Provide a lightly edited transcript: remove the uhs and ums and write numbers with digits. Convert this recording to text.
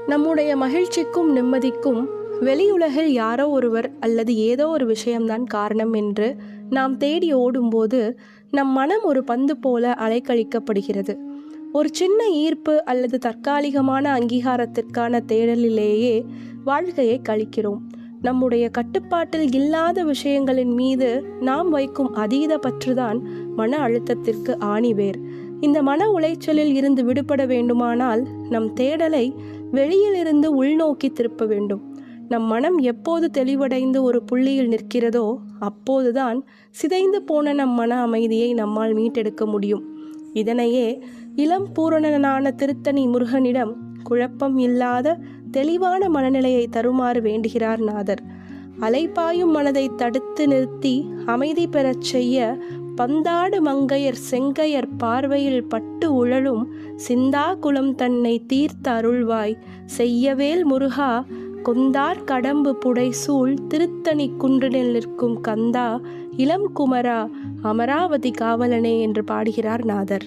நம்முடைய மகிழ்ச்சிக்கும் நிம்மதிக்கும் வெளியுலகில் யாரோ ஒருவர் அல்லது ஏதோ ஒரு விஷயம்தான் காரணம் என்று நாம் தேடி ஓடும்போது நம் மனம் ஒரு பந்து போல அலைக்கழிக்கப்படுகிறது. ஒரு சின்ன ஈர்ப்பு அல்லது தற்காலிகமான அங்கீகாரத்திற்கான தேடலிலேயே வாழ்க்கையை கழிக்கிறோம். நம்முடைய கட்டுப்பாட்டில் இல்லாத விஷயங்களின் மீது நாம் வைக்கும் அதீத பற்றுதான் மன அழுத்தத்திற்கு ஆணிவேர். இந்த மன உளைச்சலில் இருந்து விடுபட வேண்டுமானால் நம் தேடலை வெளியிலிருந்து உள்நோக்கி திருப்ப வேண்டும். நம் மனம் எப்போது தெளிவடைந்து ஒரு புள்ளியில் நிற்கிறதோ அப்போதுதான் சிதைந்து போன நம் மன அமைதியை நம்மால் மீட்டெடுக்க முடியும். இதனையே இளம் பூரணனான திருத்தணி முருகனிடம் குழப்பம் இல்லாத தெளிவான மனநிலையை தருமாறு வேண்டுகிறார் நாதர். அலைப்பாயும் மனதை தடுத்து நிறுத்தி அமைதி பெறச் செய்ய பந்தாடு மங்கையர் செங்கையர் பார்வையில் பட்டு உழலும் சிந்தா குலம் தன்னை தீர்த்த அருள்வாய் செய்யவேல் முருகா கொந்தார் கடம்பு புடைசூழ் திருத்தணி குன்றினில் நிற்கும் கந்தா இளம் குமரா அமராவதி காவலனே என்று பாடுகிறார் நாதர்.